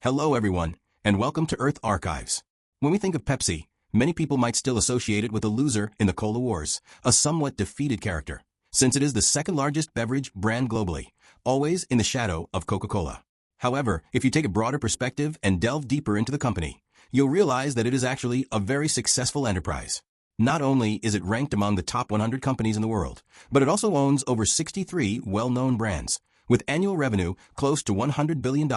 Hello everyone, and welcome to Earth Archives. When we think of Pepsi, many people might still associate it with a loser in the cola wars, a somewhat defeated character, since it is the second largest beverage brand globally, always in the shadow of Coca-Cola. However, if you take a broader perspective and delve deeper into the company, you'll realize that it is actually a very successful enterprise. Not only is it ranked among the top 100 companies in the world, but it also owns over 63 well-known brands, with annual revenue close to $100 billion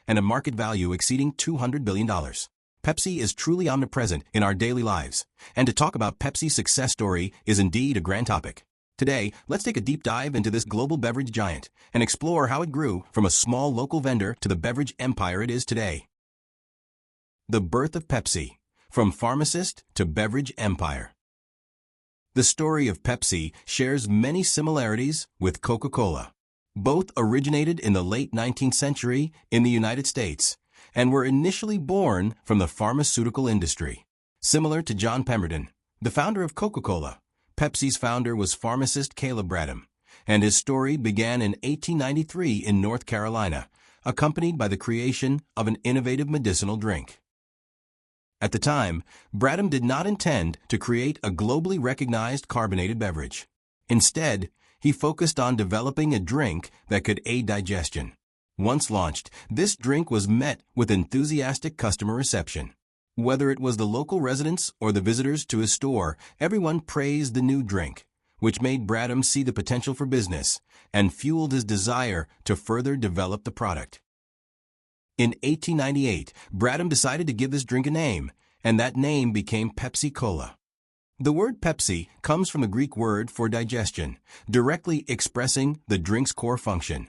and a market value exceeding $200 billion. Pepsi is truly omnipresent in our daily lives, and to talk about Pepsi's success story is indeed a grand topic. Today, let's take a deep dive into this global beverage giant and explore how it grew from a small local vendor to the beverage empire it is today. The birth of Pepsi, from pharmacist to beverage empire. The story of Pepsi shares many similarities with Coca-Cola. Both originated in the late 19th century in the United States and were initially born from the pharmaceutical industry. Similar to John Pemberton, the founder of Coca-Cola, Pepsi's founder was pharmacist Caleb Bradham, and his story began in 1893 in North Carolina, accompanied by the creation of an innovative medicinal drink. At the time, Bradham did not intend to create a globally recognized carbonated beverage. Instead, he focused on developing a drink that could aid digestion. Once launched, this drink was met with enthusiastic customer reception. Whether it was the local residents or the visitors to his store, everyone praised the new drink, which made Bradham see the potential for business and fueled his desire to further develop the product. In 1898, Bradham decided to give this drink a name, and that name became Pepsi-Cola. The word Pepsi comes from the Greek word for digestion, directly expressing the drink's core function,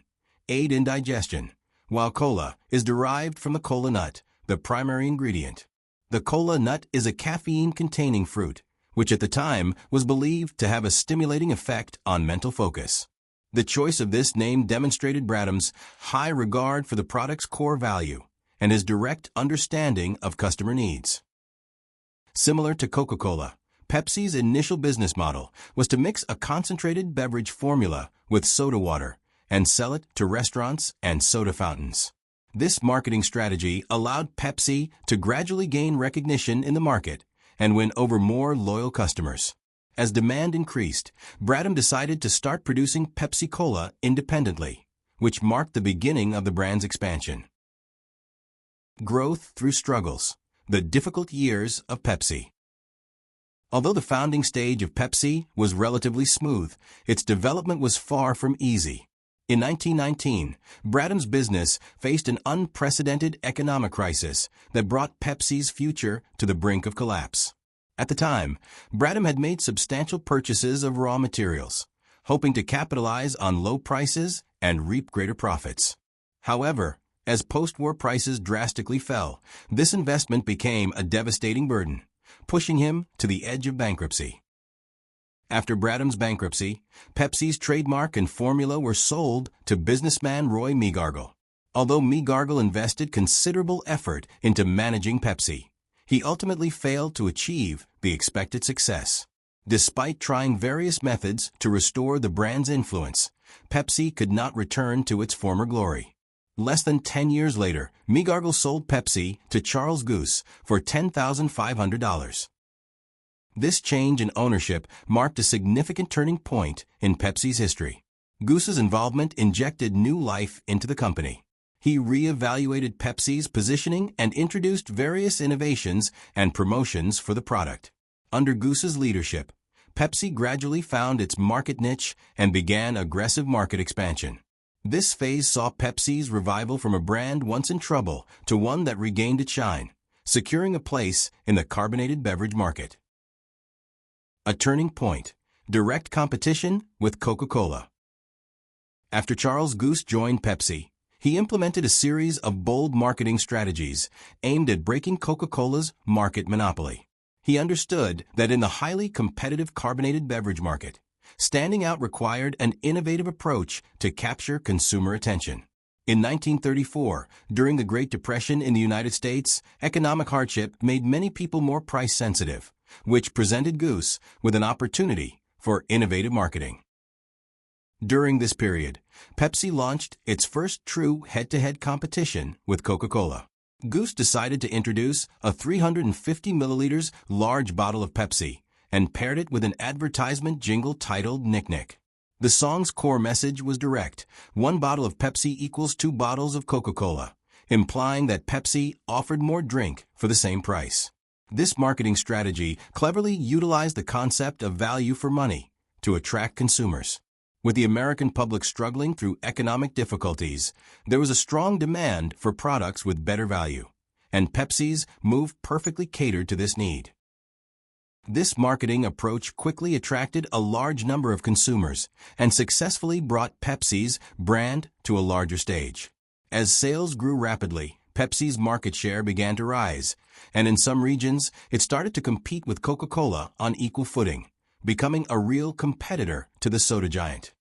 aid in digestion, while cola is derived from the cola nut, the primary ingredient. The cola nut is a caffeine-containing fruit, which at the time was believed to have a stimulating effect on mental focus. The choice of this name demonstrated Bradham's high regard for the product's core value and his direct understanding of customer needs. Similar to Coca-Cola, Pepsi's initial business model was to mix a concentrated beverage formula with soda water and sell it to restaurants and soda fountains. This marketing strategy allowed Pepsi to gradually gain recognition in the market and win over more loyal customers. As demand increased, Bradham decided to start producing Pepsi-Cola independently, which marked the beginning of the brand's expansion. Growth through struggles, the difficult years of Pepsi. Although the founding stage of Pepsi was relatively smooth, its development was far from easy. In 1919, Bradham's business faced an unprecedented economic crisis that brought Pepsi's future to the brink of collapse. At the time, Bradham had made substantial purchases of raw materials, hoping to capitalize on low prices and reap greater profits. However, as post-war prices drastically fell, this investment became a devastating burden, pushing him to the edge of bankruptcy. After Bradham's bankruptcy, Pepsi's trademark and formula were sold to businessman Roy Megargle. Although Megargle invested considerable effort into managing Pepsi, he ultimately failed to achieve the expected success. Despite trying various methods to restore the brand's influence, Pepsi could not return to its former glory. Less than 10 years later, Megargle sold Pepsi to Charles Guth for $10,500. This change in ownership marked a significant turning point in Pepsi's history. Guth's involvement injected new life into the company. He re-evaluated Pepsi's positioning and introduced various innovations and promotions for the product. Under Guth's leadership, Pepsi gradually found its market niche and began aggressive market expansion. This phase saw Pepsi's revival from a brand once in trouble to one that regained its shine, securing a place in the carbonated beverage market. A turning point, direct competition with Coca-Cola. After Charles Guth joined Pepsi, he implemented a series of bold marketing strategies aimed at breaking Coca-Cola's market monopoly. He understood that in the highly competitive carbonated beverage market, standing out required an innovative approach to capture consumer attention. In 1934, during the Great Depression in the United States, economic hardship made many people more price-sensitive, which presented Guth with an opportunity for innovative marketing. During this period, Pepsi launched its first true head-to-head competition with Coca-Cola. Goose decided to introduce a 350 milliliters large bottle of Pepsi and paired it with an advertisement jingle titled Nick Nick. The song's core message was direct: one bottle of Pepsi equals 2 bottles of Coca-Cola, implying that Pepsi offered more drink for the same price. This marketing strategy cleverly utilized the concept of value for money to attract consumers. With the American public struggling through economic difficulties, there was a strong demand for products with better value, and Pepsi's move perfectly catered to this need. This marketing approach quickly attracted a large number of consumers and successfully brought Pepsi's brand to a larger stage. As sales grew rapidly, Pepsi's market share began to rise, and in some regions, it started to compete with Coca-Cola on equal footing, becoming a real competitor to the soda giant.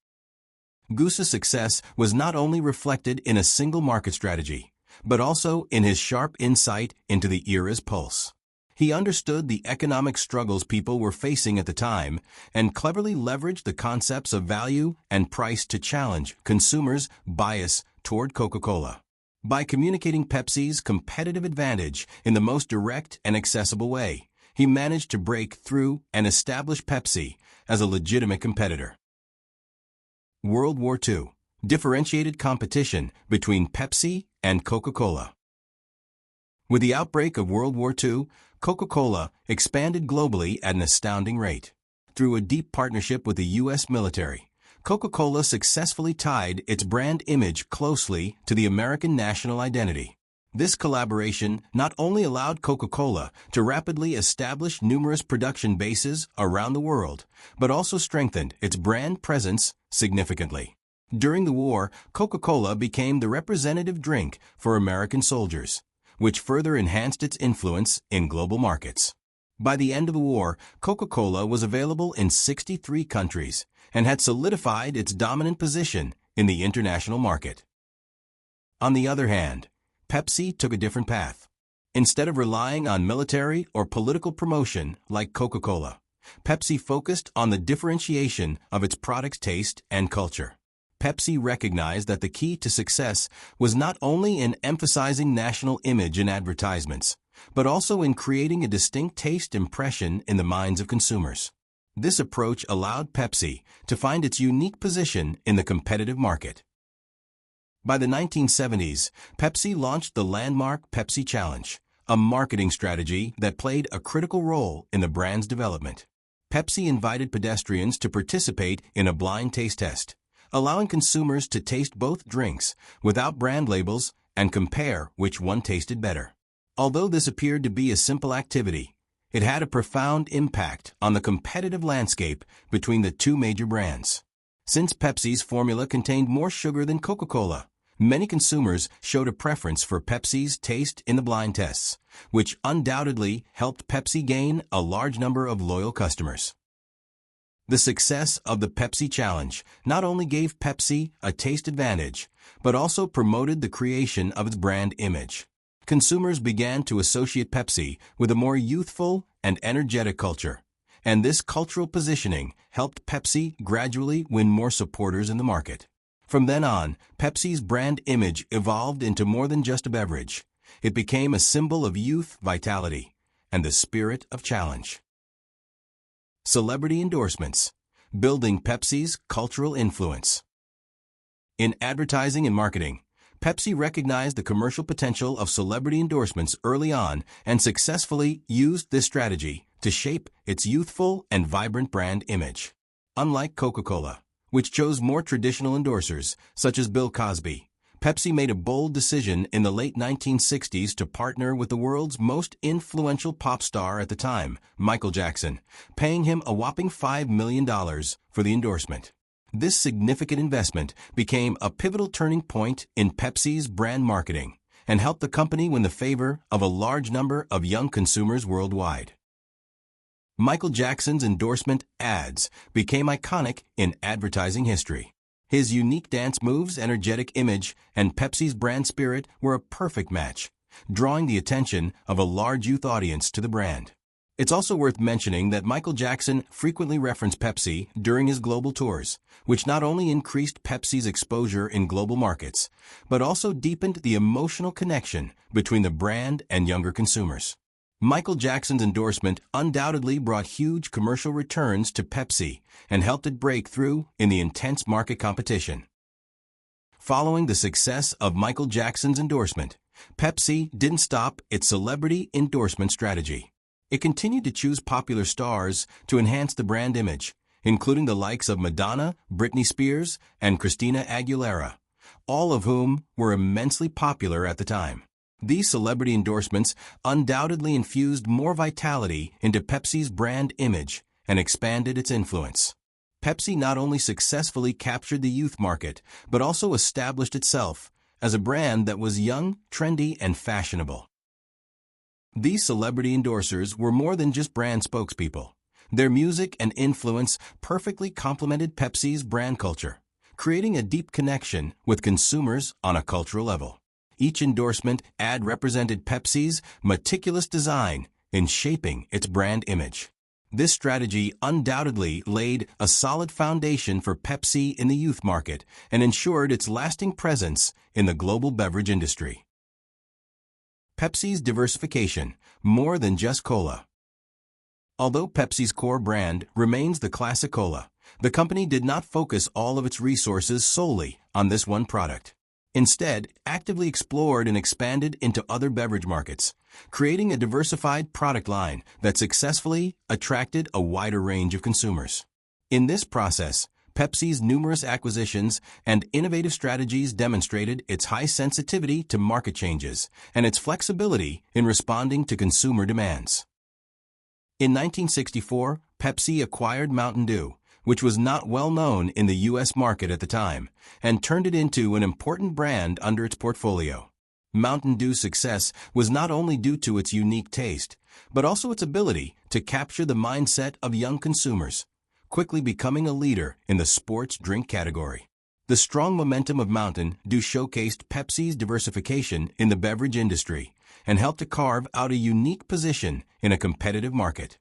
Goose's success was not only reflected in a single market strategy, but also in his sharp insight into the era's pulse. He understood the economic struggles people were facing at the time and cleverly leveraged the concepts of value and price to challenge consumers' bias toward Coca-Cola. By communicating Pepsi's competitive advantage in the most direct and accessible way, he managed to break through and establish Pepsi as a legitimate competitor. World War II. Differentiated competition between Pepsi and Coca-Cola. With the outbreak of World War II, Coca-Cola expanded globally at an astounding rate. Through a deep partnership with the U.S. military, Coca-Cola successfully tied its brand image closely to the American national identity. This collaboration not only allowed Coca-Cola to rapidly establish numerous production bases around the world, but also strengthened its brand presence significantly. During the war, Coca-Cola became the representative drink for American soldiers, which further enhanced its influence in global markets. By the end of the war, Coca-Cola was available in 63 countries and had solidified its dominant position in the international market. On the other hand, Pepsi took a different path. Instead of relying on military or political promotion like Coca-Cola, Pepsi focused on the differentiation of its product's taste and culture. Pepsi recognized that the key to success was not only in emphasizing national image in advertisements, but also in creating a distinct taste impression in the minds of consumers. This approach allowed Pepsi to find its unique position in the competitive market. By the 1970s, Pepsi launched the landmark Pepsi Challenge, a marketing strategy that played a critical role in the brand's development. Pepsi invited pedestrians to participate in a blind taste test, allowing consumers to taste both drinks without brand labels and compare which one tasted better. Although this appeared to be a simple activity, it had a profound impact on the competitive landscape between the two major brands. Since Pepsi's formula contained more sugar than Coca-Cola, many consumers showed a preference for Pepsi's taste in the blind tests, which undoubtedly helped Pepsi gain a large number of loyal customers. The success of the Pepsi Challenge not only gave Pepsi a taste advantage, but also promoted the creation of its brand image. Consumers began to associate Pepsi with a more youthful and energetic culture, and this cultural positioning helped Pepsi gradually win more supporters in the market. From then on, Pepsi's brand image evolved into more than just a beverage. It became a symbol of youth, vitality, and the spirit of challenge. Celebrity endorsements, building Pepsi's cultural influence. In advertising and marketing, Pepsi recognized the commercial potential of celebrity endorsements early on and successfully used this strategy to shape its youthful and vibrant brand image. Unlike Coca-Cola, which chose more traditional endorsers, such as Bill Cosby, Pepsi made a bold decision in the late 1960s to partner with the world's most influential pop star at the time, Michael Jackson, paying him a whopping $5 million for the endorsement. This significant investment became a pivotal turning point in Pepsi's brand marketing and helped the company win the favor of a large number of young consumers worldwide. Michael Jackson's endorsement ads became iconic in advertising history. His unique dance moves, energetic image, and Pepsi's brand spirit were a perfect match, drawing the attention of a large youth audience to the brand. It's also worth mentioning that Michael Jackson frequently referenced Pepsi during his global tours, which not only increased Pepsi's exposure in global markets, but also deepened the emotional connection between the brand and younger consumers. Michael Jackson's endorsement undoubtedly brought huge commercial returns to Pepsi and helped it break through in the intense market competition. Following the success of Michael Jackson's endorsement, Pepsi didn't stop its celebrity endorsement strategy. It continued to choose popular stars to enhance the brand image, including the likes of Madonna, Britney Spears, and Christina Aguilera, all of whom were immensely popular at the time. These celebrity endorsements undoubtedly infused more vitality into Pepsi's brand image and expanded its influence. Pepsi not only successfully captured the youth market, but also established itself as a brand that was young, trendy, and fashionable. These celebrity endorsers were more than just brand spokespeople. Their music and influence perfectly complemented Pepsi's brand culture, creating a deep connection with consumers on a cultural level. Each endorsement ad represented Pepsi's meticulous design in shaping its brand image. This strategy undoubtedly laid a solid foundation for Pepsi in the youth market and ensured its lasting presence in the global beverage industry. Pepsi's diversification, more than just cola. Although Pepsi's core brand remains the classic cola, the company did not focus all of its resources solely on this one product. Instead, actively explored and expanded into other beverage markets, creating a diversified product line that successfully attracted a wider range of consumers. In this process, Pepsi's numerous acquisitions and innovative strategies demonstrated its high sensitivity to market changes and its flexibility in responding to consumer demands. In 1964, Pepsi acquired Mountain Dew, which was not well known in the U.S. market at the time, and turned it into an important brand under its portfolio. Mountain Dew's success was not only due to its unique taste, but also its ability to capture the mindset of young consumers, quickly becoming a leader in the sports drink category. The strong momentum of Mountain Dew showcased Pepsi's diversification in the beverage industry and helped to carve out a unique position in a competitive market.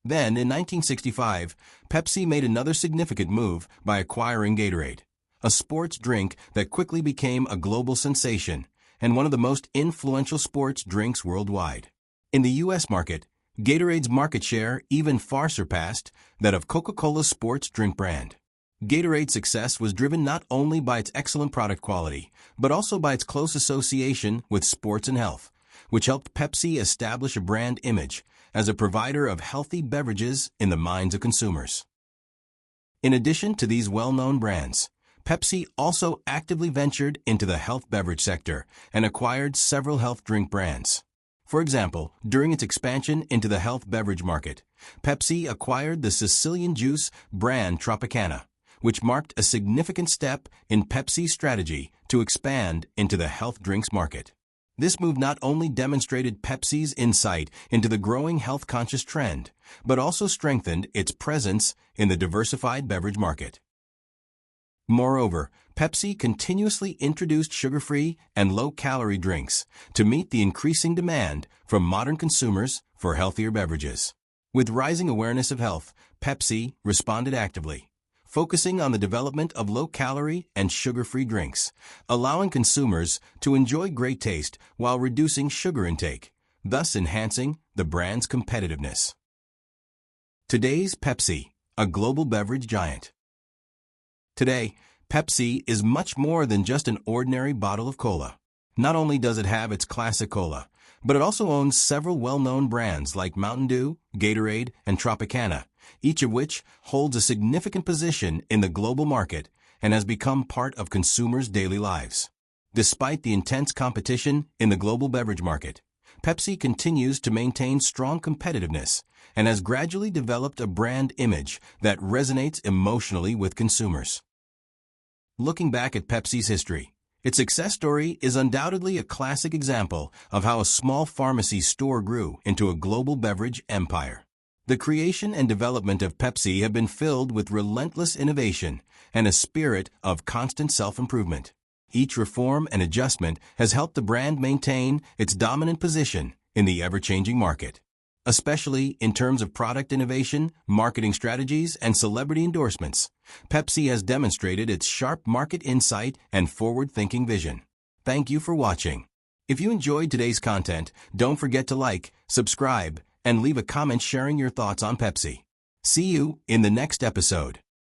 Then, in 1965, Pepsi made another significant move by acquiring Gatorade, a sports drink that quickly became a global sensation and one of the most influential sports drinks worldwide. In the U.S. market, Gatorade's market share even far surpassed that of Coca-Cola's sports drink brand. Gatorade's success was driven not only by its excellent product quality, but also by its close association with sports and health, which helped Pepsi establish a brand image as a provider of healthy beverages in the minds of consumers. In addition to these well-known brands, Pepsi also actively ventured into the health beverage sector and acquired several health drink brands. For example, during its expansion into the health beverage market, Pepsi acquired the Sicilian juice brand Tropicana, which marked a significant step in Pepsi's strategy to expand into the health drinks market. This move not only demonstrated Pepsi's insight into the growing health-conscious trend, but also strengthened its presence in the diversified beverage market. Moreover, Pepsi continuously introduced sugar-free and low-calorie drinks to meet the increasing demand from modern consumers for healthier beverages. With rising awareness of health, Pepsi responded actively, focusing on the development of low-calorie and sugar-free drinks, allowing consumers to enjoy great taste while reducing sugar intake, thus enhancing the brand's competitiveness. Today's Pepsi, a global beverage giant. Today, Pepsi is much more than just an ordinary bottle of cola. Not only does it have its classic cola, but it also owns several well-known brands like Mountain Dew, Gatorade, and Tropicana, each of which holds a significant position in the global market and has become part of consumers' daily lives. Despite the intense competition in the global beverage market, Pepsi continues to maintain strong competitiveness and has gradually developed a brand image that resonates emotionally with consumers. Looking back at Pepsi's history, its success story is undoubtedly a classic example of how a small pharmacy store grew into a global beverage empire. The creation and development of Pepsi have been filled with relentless innovation and a spirit of constant self-improvement. Each reform and adjustment has helped the brand maintain its dominant position in the ever-changing market. especially in terms of product innovation, marketing strategies, and celebrity endorsements. Pepsi has demonstrated its sharp market insight and forward-thinking vision. Thank you for watching. If you enjoyed today's content, don't forget to like, subscribe, and leave a comment sharing your thoughts on Pepsi. See you in the next episode.